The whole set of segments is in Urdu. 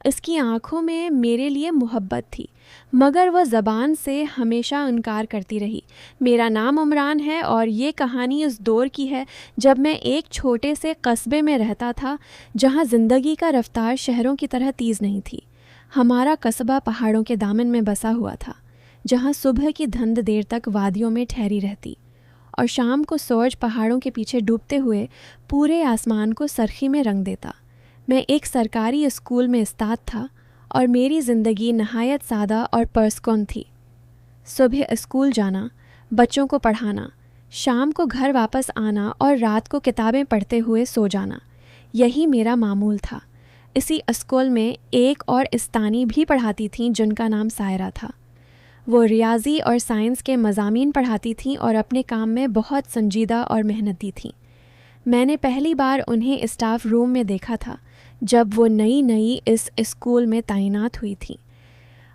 اس کی آنکھوں میں میرے لیے محبت تھی، مگر وہ زبان سے ہمیشہ انکار کرتی رہی۔ میرا نام عمران ہے اور یہ کہانی اس دور کی ہے جب میں ایک چھوٹے سے قصبے میں رہتا تھا جہاں زندگی کا رفتار شہروں کی طرح تیز نہیں تھی۔ ہمارا قصبہ پہاڑوں کے دامن میں بسا ہوا تھا، جہاں صبح کی دھند دیر تک وادیوں میں ٹھہری رہتی اور شام کو سورج پہاڑوں کے پیچھے ڈوبتے ہوئے پورے آسمان کو سرخی میں رنگ دیتا۔ میں ایک سرکاری اسکول میں استاد تھا اور میری زندگی نہایت سادہ اور پرسکون تھی۔ صبح اسکول جانا، بچوں کو پڑھانا، شام کو گھر واپس آنا اور رات کو کتابیں پڑھتے ہوئے سو جانا، یہی میرا معمول تھا۔ اسی اسکول میں ایک اور استانی بھی پڑھاتی تھیں جن کا نام سائرہ تھا۔ وہ ریاضی اور سائنس کے مضامین پڑھاتی تھیں اور اپنے کام میں بہت سنجیدہ اور محنتی تھیں۔ میں نے پہلی بار انہیں اسٹاف روم میں دیکھا تھا جب وہ نئی اس اسکول میں تعینات ہوئی تھیں۔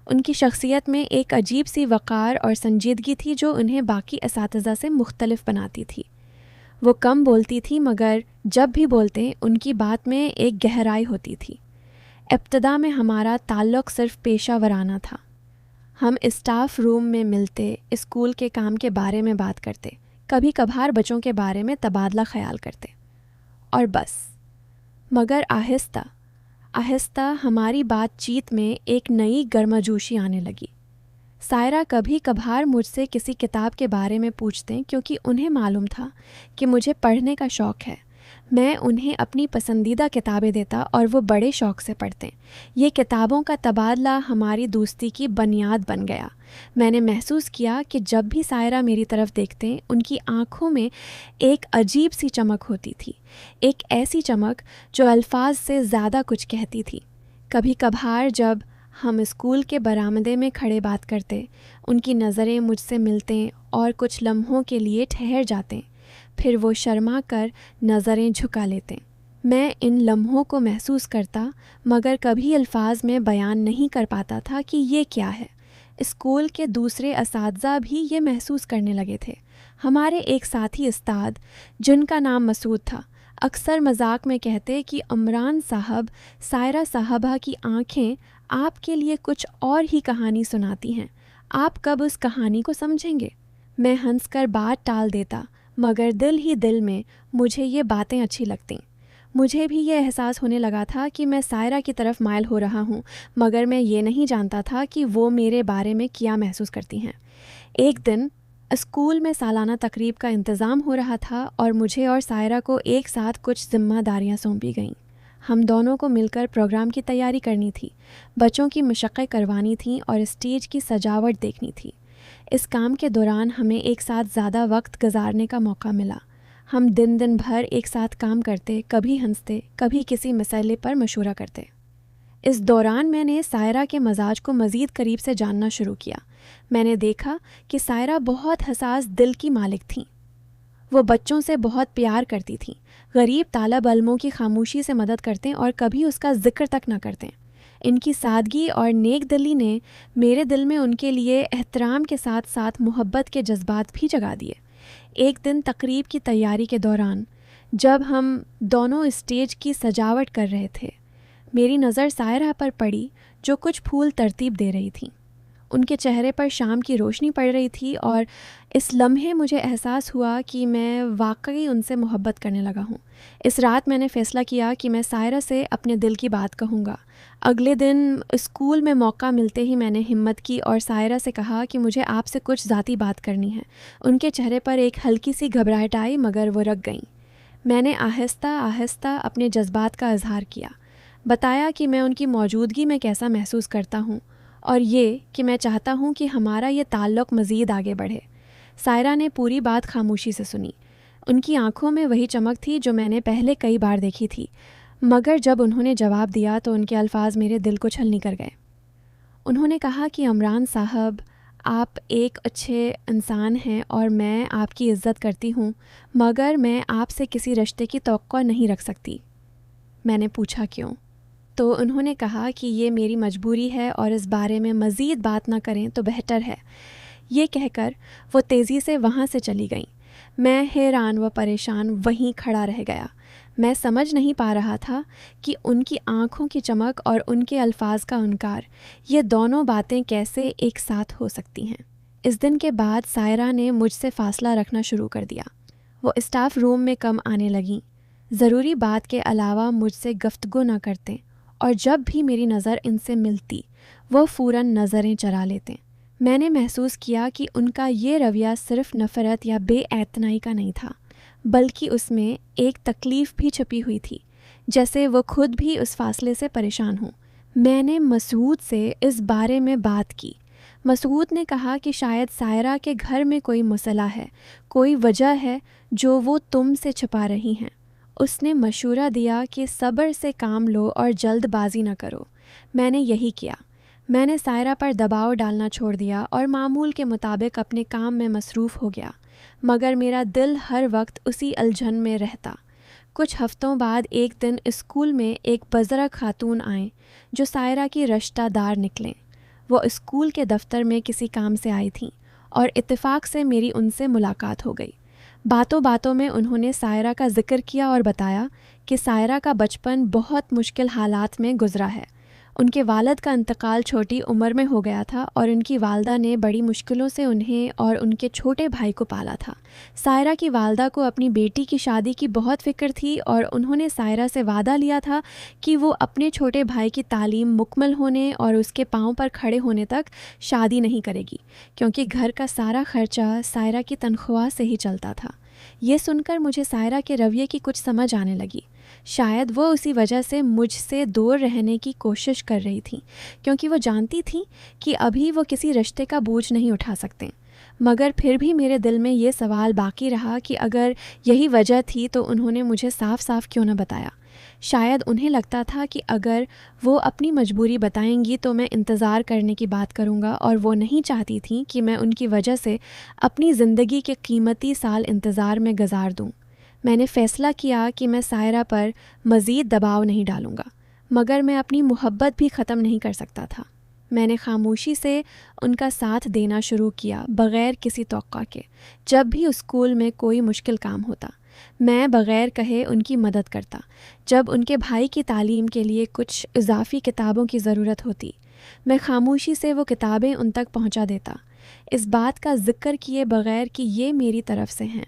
ان کی شخصیت میں ایک عجیب سی وقار اور سنجیدگی تھی جو انہیں باقی اساتذہ سے مختلف بناتی تھی۔ وہ کم بولتی تھی مگر جب بھی بولتے ان کی بات میں ایک گہرائی ہوتی تھی۔ ابتدا میں ہمارا تعلق صرف پیشہ ورانہ تھا۔ ہم اسٹاف روم میں ملتے، اسکول کے کام کے بارے میں بات کرتے، کبھی کبھار بچوں کے بارے میں تبادلہ خیال کرتے، اور بس۔ مگر آہستہ آہستہ ہماری بات چیت میں ایک نئی گرمجوشی آنے لگی۔ سائرہ کبھی کبھار مجھ سے کسی کتاب کے بارے میں پوچھتے کیونکہ انہیں معلوم تھا کہ مجھے پڑھنے کا شوق ہے۔ میں انہیں اپنی پسندیدہ کتابیں دیتا اور وہ بڑے شوق سے پڑھتے۔ یہ کتابوں کا تبادلہ ہماری دوستی کی بنیاد بن گیا۔ میں نے محسوس کیا کہ جب بھی سائرہ میری طرف دیکھتے ان کی آنکھوں میں ایک عجیب سی چمک ہوتی تھی، ایک ایسی چمک جو الفاظ سے زیادہ کچھ کہتی تھی۔ کبھی کبھار جب ہم اسکول کے برآمدے میں کھڑے بات کرتے، ان کی نظریں مجھ سے ملتے اور کچھ لمحوں کے لیے ٹھہر جاتے، پھر وہ شرما کر نظریں جھکا لیتے۔ میں ان لمحوں کو محسوس کرتا مگر کبھی الفاظ میں بیان نہیں کر پاتا تھا کہ یہ کیا ہے۔ اسکول کے دوسرے اساتذہ بھی یہ محسوس کرنے لگے تھے۔ ہمارے ایک ساتھی استاد جن کا نام مسعود تھا اکثر مذاق میں کہتے کہ عمران صاحب، سائرہ صاحبہ کی آنکھیں آپ کے لیے کچھ اور ہی کہانی سناتی ہیں، آپ کب اس کہانی کو سمجھیں گے؟ میں ہنس کر بات ٹال دیتا مگر دل ہی دل میں مجھے یہ باتیں اچھی لگتیں۔ مجھے بھی یہ احساس ہونے لگا تھا کہ میں سائرہ کی طرف مائل ہو رہا ہوں، مگر میں یہ نہیں جانتا تھا کہ وہ میرے بارے میں کیا محسوس کرتی ہیں۔ ایک دن اسکول میں سالانہ تقریب کا انتظام ہو رہا تھا اور مجھے اور سائرہ کو ایک ساتھ کچھ ذمہ داریاں سونپی گئیں۔ ہم دونوں کو مل کر پروگرام کی تیاری کرنی تھی، بچوں کی مشقیں کروانی تھیں اور اسٹیج کی سجاوٹ دیکھنی تھی۔ اس کام کے دوران ہمیں ایک ساتھ زیادہ وقت گزارنے کا موقع ملا۔ ہم دن بھر ایک ساتھ کام کرتے، کبھی ہنستے، کبھی کسی مسئلے پر مشورہ کرتے۔ اس دوران میں نے سائرہ کے مزاج کو مزید قریب سے جاننا شروع کیا۔ میں نے دیکھا کہ سائرہ بہت حساس دل کی مالک تھیں۔ وہ بچوں سے بہت پیار کرتی تھیں، غریب طالب علموں کی خاموشی سے مدد کرتے اور کبھی اس کا ذکر تک نہ کرتے۔ ان کی سادگی اور نیک دلی نے میرے دل میں ان کے لیے احترام کے ساتھ ساتھ محبت کے جذبات بھی جگا دیے۔ ایک دن تقریب کی تیاری کے دوران جب ہم دونوں اسٹیج کی سجاوٹ کر رہے تھے، میری نظر سائرہ پر پڑی جو کچھ پھول ترتیب دے رہی تھیں۔ ان کے چہرے پر شام کی روشنی پڑ رہی تھی اور اس لمحے مجھے احساس ہوا کہ میں واقعی ان سے محبت کرنے لگا ہوں۔ اس رات میں نے فیصلہ کیا کہ میں سائرہ سے اپنے دل کی بات کہوں گا۔ اگلے دن اسکول میں موقع ملتے ہی میں نے ہمت کی اور سائرہ سے کہا کہ مجھے آپ سے کچھ ذاتی بات کرنی ہے۔ ان کے چہرے پر ایک ہلکی سی گھبراہٹ آئی مگر وہ رک گئیں۔ میں نے آہستہ آہستہ اپنے جذبات کا اظہار کیا، بتایا کہ میں ان کی موجودگی میں کیسا محسوس کرتا ہوں اور یہ کہ میں چاہتا ہوں کہ ہمارا یہ تعلق مزید آگے بڑھے۔ سائرہ نے پوری بات خاموشی سے سنی۔ ان کی آنکھوں میں وہی چمک تھی جو میں نے پہلے کئی بار دیکھی تھی، مگر جب انہوں نے جواب دیا تو ان کے الفاظ میرے دل کو چھلنی کر گئے۔ انہوں نے کہا کہ عمران صاحب، آپ ایک اچھے انسان ہیں اور میں آپ کی عزت کرتی ہوں، مگر میں آپ سے کسی رشتے کی توقع نہیں رکھ سکتی۔ میں نے پوچھا کیوں؟ تو انہوں نے کہا کہ یہ میری مجبوری ہے اور اس بارے میں مزید بات نہ کریں تو بہتر ہے۔ یہ کہہ کر وہ تیزی سے وہاں سے چلی گئیں۔ میں حیران و پریشان وہیں کھڑا رہ گیا۔ میں سمجھ نہیں پا رہا تھا کہ ان کی آنکھوں کی چمک اور ان کے الفاظ کا انکار، یہ دونوں باتیں کیسے ایک ساتھ ہو سکتی ہیں۔ اس دن کے بعد سائرہ نے مجھ سے فاصلہ رکھنا شروع کر دیا۔ وہ اسٹاف روم میں کم آنے لگیں، ضروری بات کے علاوہ مجھ سے گفتگو نہ کرتے، اور جب بھی میری نظر ان سے ملتی وہ فوراً نظریں چرا لیتے۔ میں نے محسوس کیا کہ ان کا یہ رویہ صرف نفرت یا بے اعتنائی کا نہیں تھا، بلکہ اس میں ایک تکلیف بھی چھپی ہوئی تھی، جیسے وہ خود بھی اس فاصلے سے پریشان ہوں۔ میں نے مسعود سے اس بارے میں بات کی۔ مسعود نے کہا کہ شاید سائرہ کے گھر میں کوئی مسئلہ ہے، کوئی وجہ ہے جو وہ تم سے چھپا رہی ہیں۔ اس نے مشورہ دیا کہ صبر سے کام لو اور جلد بازی نہ کرو۔ میں نے یہی کیا۔ میں نے سائرہ پر دباؤ ڈالنا چھوڑ دیا اور معمول کے مطابق اپنے کام میں مصروف ہو گیا، مگر میرا دل ہر وقت اسی الجھن میں رہتا۔ کچھ ہفتوں بعد ایک دن اسکول میں ایک بزرگ خاتون آئیں جو سائرہ کی رشتہ دار نکلیں۔ وہ اسکول کے دفتر میں کسی کام سے آئی تھیں اور اتفاق سے میری ان سے ملاقات ہو گئی۔ باتوں باتوں میں انہوں نے سائرہ کا ذکر کیا اور بتایا کہ سائرہ کا بچپن بہت مشکل حالات میں گزرا ہے۔ ان کے والد کا انتقال چھوٹی عمر میں ہو گیا تھا اور ان کی والدہ نے بڑی مشکلوں سے انہیں اور ان کے چھوٹے بھائی کو پالا تھا۔ سائرہ کی والدہ کو اپنی بیٹی کی شادی کی بہت فکر تھی اور انہوں نے سائرہ سے وعدہ لیا تھا کہ وہ اپنے چھوٹے بھائی کی تعلیم مکمل ہونے اور اس کے پاؤں پر کھڑے ہونے تک شادی نہیں کرے گی، کیونکہ گھر کا سارا خرچہ سائرہ کی تنخواہ سے ہی چلتا تھا۔ یہ سن کر مجھے سائرہ کے رویے کی کچھ سمجھ آنے لگی۔ شاید وہ اسی وجہ سے مجھ سے دور رہنے کی کوشش کر رہی تھیں، کیونکہ وہ جانتی تھیں کہ ابھی وہ کسی رشتے کا بوجھ نہیں اٹھا سکتے۔ مگر پھر بھی میرے دل میں یہ سوال باقی رہا کہ اگر یہی وجہ تھی تو انہوں نے مجھے صاف صاف کیوں نہ بتایا۔ شاید انہیں لگتا تھا کہ اگر وہ اپنی مجبوری بتائیں گی تو میں انتظار کرنے کی بات کروں گا، اور وہ نہیں چاہتی تھیں کہ میں ان کی وجہ سے اپنی زندگی کے قیمتی سال انتظار میں گزار دوں۔ میں نے فیصلہ کیا کہ میں سائرہ پر مزید دباؤ نہیں ڈالوں گا، مگر میں اپنی محبت بھی ختم نہیں کر سکتا تھا۔ میں نے خاموشی سے ان کا ساتھ دینا شروع کیا، بغیر کسی توقع کے۔ جب بھی اسکول میں کوئی مشکل کام ہوتا، میں بغیر کہے ان کی مدد کرتا۔ جب ان کے بھائی کی تعلیم کے لیے کچھ اضافی کتابوں کی ضرورت ہوتی، میں خاموشی سے وہ کتابیں ان تک پہنچا دیتا، اس بات کا ذکر کیے بغیر کہ یہ میری طرف سے ہیں۔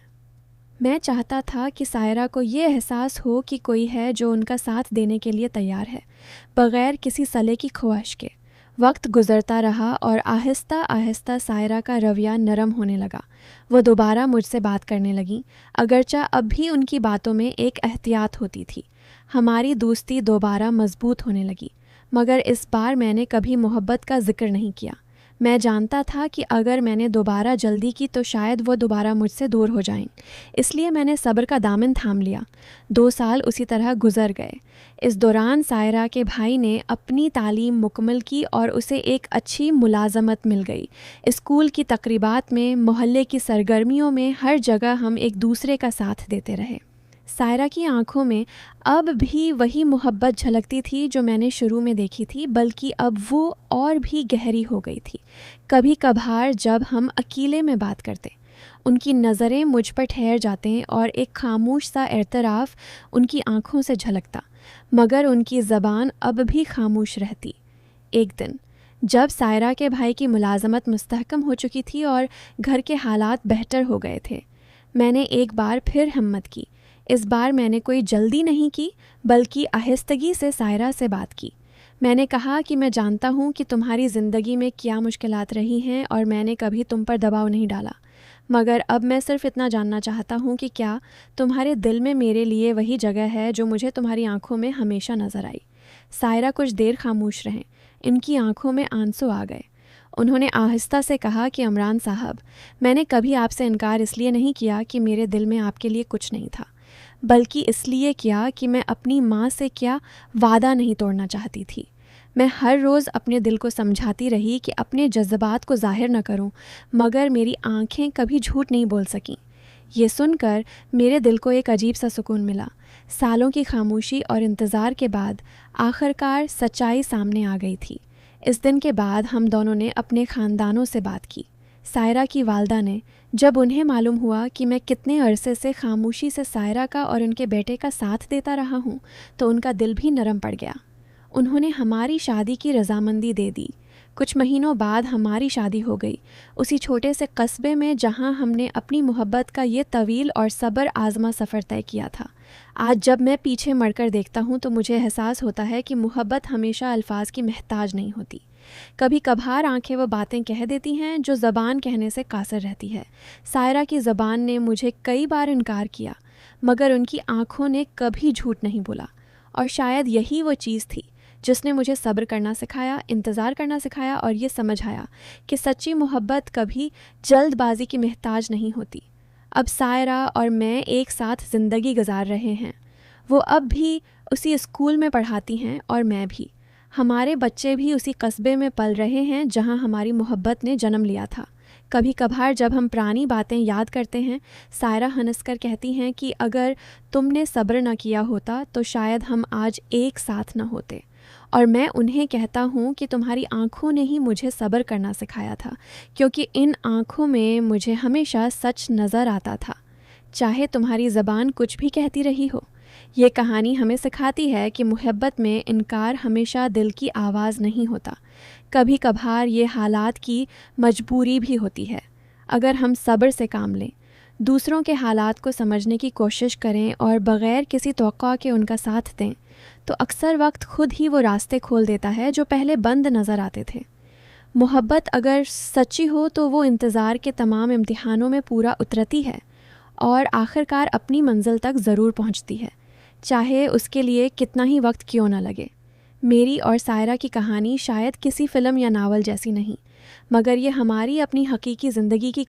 میں چاہتا تھا کہ سائرہ کو یہ احساس ہو کہ کوئی ہے جو ان کا ساتھ دینے کے لیے تیار ہے، بغیر کسی صلے کی خواہش کے۔ وقت گزرتا رہا اور آہستہ آہستہ سائرہ کا رویہ نرم ہونے لگا۔ وہ دوبارہ مجھ سے بات کرنے لگیں، اگرچہ اب بھی ان کی باتوں میں ایک احتیاط ہوتی تھی۔ ہماری دوستی دوبارہ مضبوط ہونے لگی، مگر اس بار میں نے کبھی محبت کا ذکر نہیں کیا۔ میں جانتا تھا کہ اگر میں نے دوبارہ جلدی کی تو شاید وہ دوبارہ مجھ سے دور ہو جائیں، اس لیے میں نے صبر کا دامن تھام لیا۔ 2 سال اسی طرح گزر گئے۔ اس دوران سائرہ کے بھائی نے اپنی تعلیم مکمل کی اور اسے ایک اچھی ملازمت مل گئی۔ اسکول کی تقریبات میں، محلے کی سرگرمیوں میں، ہر جگہ ہم ایک دوسرے کا ساتھ دیتے رہے۔ سائرہ کی آنکھوں میں اب بھی وہی محبت جھلکتی تھی جو میں نے شروع میں دیکھی تھی، بلکہ اب وہ اور بھی گہری ہو گئی تھی۔ کبھی کبھار جب ہم اکیلے میں بات کرتے، ان کی نظریں مجھ پر ٹھہر جاتے اور ایک خاموش سا اعتراف ان کی آنکھوں سے جھلکتا، مگر ان کی زبان اب بھی خاموش رہتی۔ ایک دن جب سائرہ کے بھائی کی ملازمت مستحکم ہو چکی تھی اور گھر کے حالات بہتر ہو گئے تھے، میں نے ایک بار پھر ہمت کی۔ اس بار میں نے کوئی جلدی نہیں کی، بلکہ آہستگی سے سائرہ سے بات کی۔ میں نے کہا کہ میں جانتا ہوں کہ تمہاری زندگی میں کیا مشکلات رہی ہیں اور میں نے کبھی تم پر دباؤ نہیں ڈالا، مگر اب میں صرف اتنا جاننا چاہتا ہوں کہ کیا تمہارے دل میں میرے لیے وہی جگہ ہے جو مجھے تمہاری آنکھوں میں ہمیشہ نظر آئی۔ سائرہ کچھ دیر خاموش رہیں، ان کی آنکھوں میں آنسو آ گئے۔ انہوں نے آہستہ سے کہا کہ عمران صاحب، میں نے کبھی آپ سے انکار اس لیے نہیں کیا کہ میرے دل میں آپ کے لیے کچھ نہیں تھا، بلکہ اس لیے کیا کہ میں اپنی ماں سے کیا وعدہ نہیں توڑنا چاہتی تھی۔ میں ہر روز اپنے دل کو سمجھاتی رہی کہ اپنے جذبات کو ظاہر نہ کروں، مگر میری آنکھیں کبھی جھوٹ نہیں بول سکیں۔ یہ سن کر میرے دل کو ایک عجیب سا سکون ملا۔ سالوں کی خاموشی اور انتظار کے بعد آخرکار سچائی سامنے آ گئی تھی۔ اس دن کے بعد ہم دونوں نے اپنے خاندانوں سے بات کی۔ سائرہ کی والدہ نے جب انہیں معلوم ہوا کہ میں کتنے عرصے سے خاموشی سے سائرہ کا اور ان کے بیٹے کا ساتھ دیتا رہا ہوں تو ان کا دل بھی نرم پڑ گیا۔ انہوں نے ہماری شادی کی رضامندی دے دی۔ کچھ مہینوں بعد ہماری شادی ہو گئی، اسی چھوٹے سے قصبے میں جہاں ہم نے اپنی محبت کا یہ طویل اور صبر آزما سفر طے کیا تھا۔ آج جب میں پیچھے مڑ کر دیکھتا ہوں تو مجھے احساس ہوتا ہے کہ محبت ہمیشہ الفاظ کی محتاج نہیں ہوتی۔ کبھی کبھار آنکھیں وہ باتیں کہہ دیتی ہیں جو زبان کہنے سے قاصر رہتی ہے۔ سائرہ کی زبان نے مجھے کئی بار انکار کیا، مگر ان کی آنکھوں نے کبھی جھوٹ نہیں بولا، اور شاید یہی وہ چیز تھی جس نے مجھے صبر کرنا سکھایا، انتظار کرنا سکھایا اور یہ سمجھایا کہ سچی محبت کبھی جلد بازی کی محتاج نہیں ہوتی۔ اب سائرہ اور میں ایک ساتھ زندگی گزار رہے ہیں۔ وہ اب بھی اسی اسکول میں پڑھاتی ہیں اور میں بھی۔ ہمارے بچے بھی اسی قصبے میں پل رہے ہیں جہاں ہماری محبت نے جنم لیا تھا۔ کبھی کبھار جب ہم پرانی باتیں یاد کرتے ہیں، سائرہ ہنس کر کہتی ہیں کہ اگر تم نے صبر نہ کیا ہوتا تو شاید ہم آج ایک ساتھ نہ ہوتے، اور میں انہیں کہتا ہوں کہ تمہاری آنکھوں نے ہی مجھے صبر کرنا سکھایا تھا، کیونکہ ان آنکھوں میں مجھے ہمیشہ سچ نظر آتا تھا، چاہے تمہاری زبان کچھ بھی کہتی رہی ہو۔ یہ کہانی ہمیں سکھاتی ہے کہ محبت میں انکار ہمیشہ دل کی آواز نہیں ہوتا، کبھی کبھار یہ حالات کی مجبوری بھی ہوتی ہے۔ اگر ہم صبر سے کام لیں، دوسروں کے حالات کو سمجھنے کی کوشش کریں اور بغیر کسی توقع کے ان کا ساتھ دیں، تو اکثر وقت خود ہی وہ راستے کھول دیتا ہے جو پہلے بند نظر آتے تھے۔ محبت اگر سچی ہو تو وہ انتظار کے تمام امتحانوں میں پورا اترتی ہے اور آخرکار اپنی منزل تک ضرور پہنچتی ہے، چاہے اس کے لیے کتنا ہی وقت کیوں نہ لگے۔ میری اور سائرہ کی کہانی شاید کسی فلم یا ناول جیسی نہیں، مگر یہ ہماری اپنی حقیقی زندگی کی